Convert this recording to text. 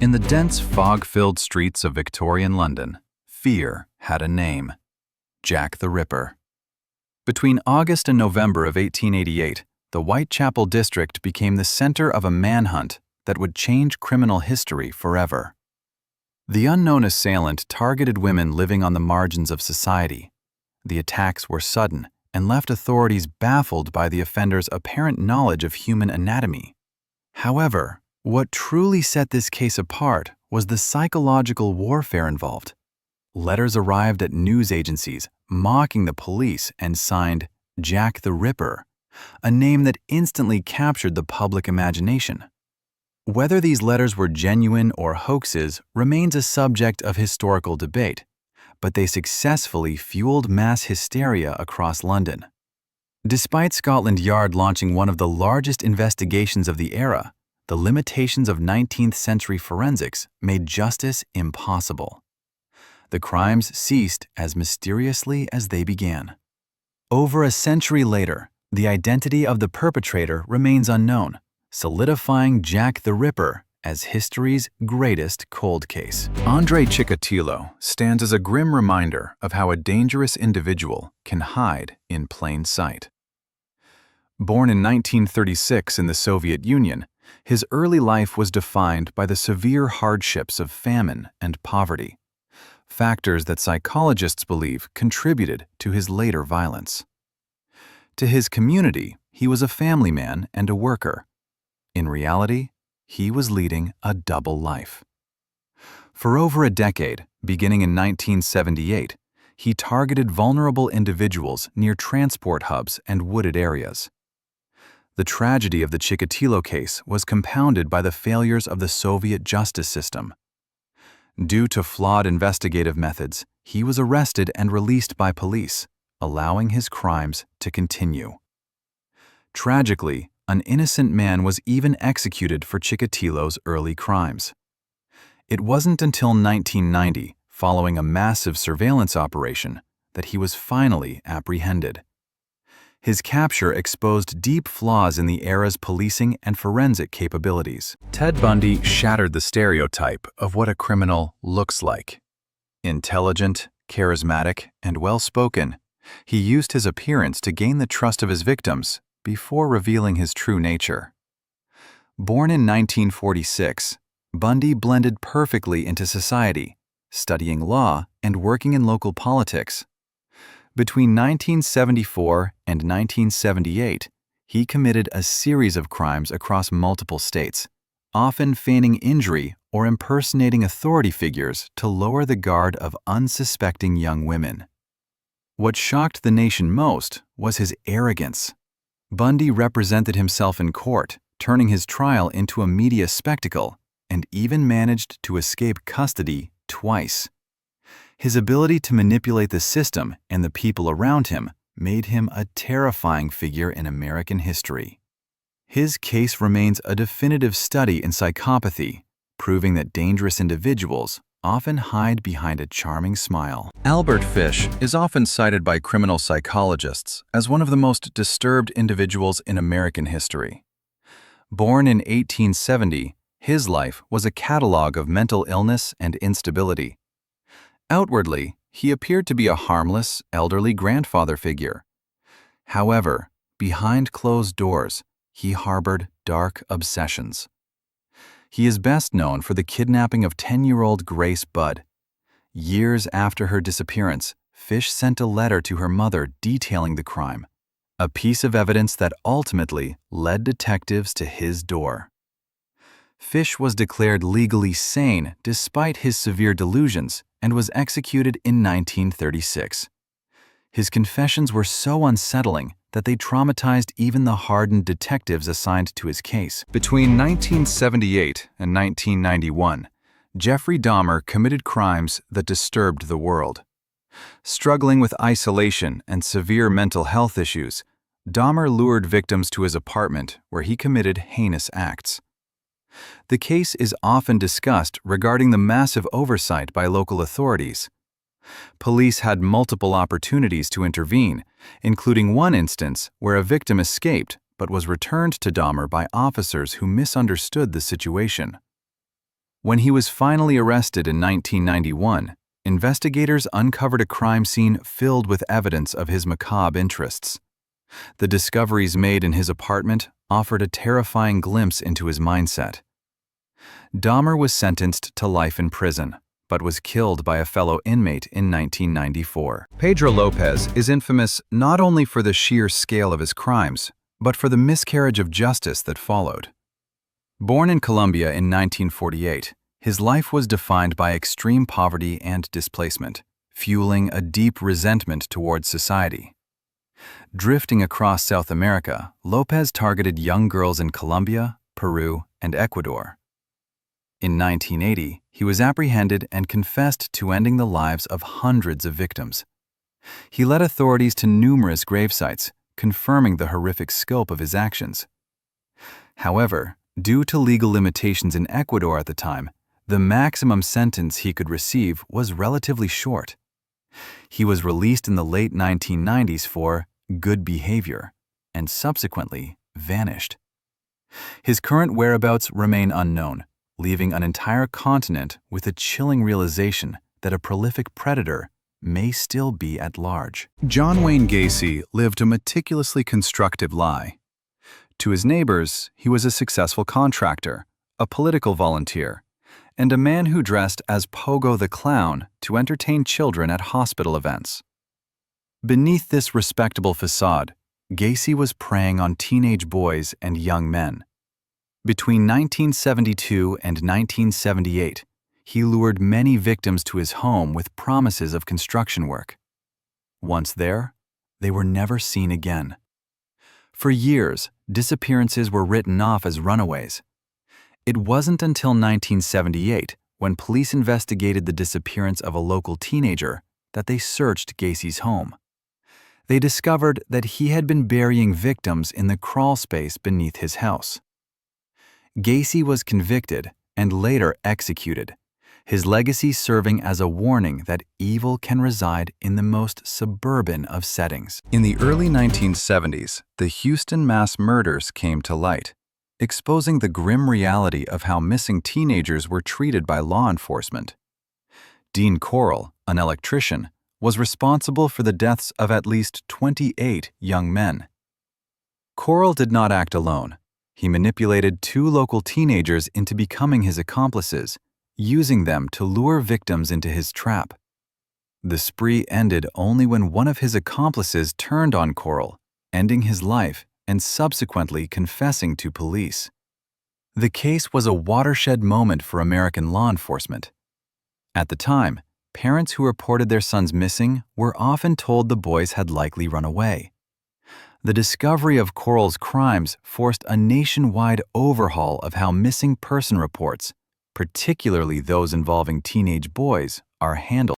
In the dense, fog-filled streets of Victorian London, fear had a name: Jack the Ripper. Between August and November of 1888, the Whitechapel district became the center of a manhunt that would change criminal history forever. The unknown assailant targeted women living on the margins of society. The attacks were sudden and left authorities baffled by the offender's apparent knowledge of human anatomy. However, what truly set this case apart was the psychological warfare involved. Letters arrived at news agencies mocking the police and signed Jack the Ripper, a name that instantly captured the public imagination. Whether these letters were genuine or hoaxes remains a subject of historical debate, but they successfully fueled mass hysteria across London. Despite Scotland Yard launching one of the largest investigations of the era, the limitations of 19th century forensics made justice impossible. The crimes ceased as mysteriously as they began. Over a century later, the identity of the perpetrator remains unknown, solidifying Jack the Ripper as history's greatest cold case. Andrei Chikatilo stands as a grim reminder of how a dangerous individual can hide in plain sight. Born in 1936 in the Soviet Union, his early life was defined by the severe hardships of famine and poverty, factors that psychologists believe contributed to his later violence. To his community, he was a family man and a worker. In reality, he was leading a double life. For over a decade, beginning in 1978, he targeted vulnerable individuals near transport hubs and wooded areas. The tragedy of the Chikatilo case was compounded by the failures of the Soviet justice system. Due to flawed investigative methods, he was arrested and released by police, allowing his crimes to continue. Tragically, an innocent man was even executed for Chikatilo's early crimes. It wasn't until 1990, following a massive surveillance operation, that he was finally apprehended. His capture exposed deep flaws in the era's policing and forensic capabilities. Ted Bundy shattered the stereotype of what a criminal looks like. Intelligent, charismatic, and well-spoken, he used his appearance to gain the trust of his victims before revealing his true nature. Born in 1946, Bundy blended perfectly into society, studying law and working in local politics. Between 1974 and 1978, he committed a series of crimes across multiple states, often feigning injury or impersonating authority figures to lower the guard of unsuspecting young women. What shocked the nation most was his arrogance. Bundy represented himself in court, turning his trial into a media spectacle, and even managed to escape custody twice. His ability to manipulate the system and the people around him made him a terrifying figure in American history. His case remains a definitive study in psychopathy, proving that dangerous individuals often hide behind a charming smile. Albert Fish is often cited by criminal psychologists as one of the most disturbed individuals in American history. Born in 1870, his life was a catalog of mental illness and instability. Outwardly, he appeared to be a harmless, elderly grandfather figure. However, behind closed doors, he harbored dark obsessions. He is best known for the kidnapping of 10-year-old Grace Budd. Years after her disappearance, Fish sent a letter to her mother detailing the crime, a piece of evidence that ultimately led detectives to his door. Fish was declared legally sane despite his severe delusions and was executed in 1936. His confessions were so unsettling that they traumatized even the hardened detectives assigned to his case. Between 1978 and 1991, Jeffrey Dahmer committed crimes that disturbed the world. Struggling with isolation and severe mental health issues, Dahmer lured victims to his apartment where he committed heinous acts. The case is often discussed regarding the massive oversight by local authorities. Police had multiple opportunities to intervene, including one instance where a victim escaped but was returned to Dahmer by officers who misunderstood the situation. When he was finally arrested in 1991, investigators uncovered a crime scene filled with evidence of his macabre interests. The discoveries made in his apartment offered a terrifying glimpse into his mindset. Dahmer was sentenced to life in prison, but was killed by a fellow inmate in 1994. Pedro López is infamous not only for the sheer scale of his crimes, but for the miscarriage of justice that followed. Born in Colombia in 1948, his life was defined by extreme poverty and displacement, fueling a deep resentment towards society. Drifting across South America, López targeted young girls in Colombia, Peru, and Ecuador. In 1980, he was apprehended and confessed to ending the lives of hundreds of victims. He led authorities to numerous gravesites, confirming the horrific scope of his actions. However, due to legal limitations in Ecuador at the time, the maximum sentence he could receive was relatively short. He was released in the late 1990s for good behavior and subsequently vanished. His current whereabouts remain unknown, leaving an entire continent with a chilling realization that a prolific predator may still be at large. John Wayne Gacy lived a meticulously constructed lie. To his neighbors, he was a successful contractor, a political volunteer, and a man who dressed as Pogo the Clown to entertain children at hospital events. Beneath this respectable facade, Gacy was preying on teenage boys and young men. Between 1972 and 1978, he lured many victims to his home with promises of construction work. Once there, they were never seen again. For years, disappearances were written off as runaways. It wasn't until 1978, when police investigated the disappearance of a local teenager, that they searched Gacy's home. They discovered that he had been burying victims in the crawl space beneath his house. Gacy was convicted and later executed, his legacy serving as a warning that evil can reside in the most suburban of settings. In the early 1970s, the Houston mass murders came to light, exposing the grim reality of how missing teenagers were treated by law enforcement. Dean Corll, an electrician, was responsible for the deaths of at least 28 young men. Corll did not act alone. He manipulated two local teenagers into becoming his accomplices, using them to lure victims into his trap. The spree ended only when one of his accomplices turned on Corll, ending his life and subsequently confessing to police. The case was a watershed moment for American law enforcement. At the time, parents who reported their sons missing were often told the boys had likely run away. The discovery of Corll's crimes forced a nationwide overhaul of how missing person reports, particularly those involving teenage boys, are handled.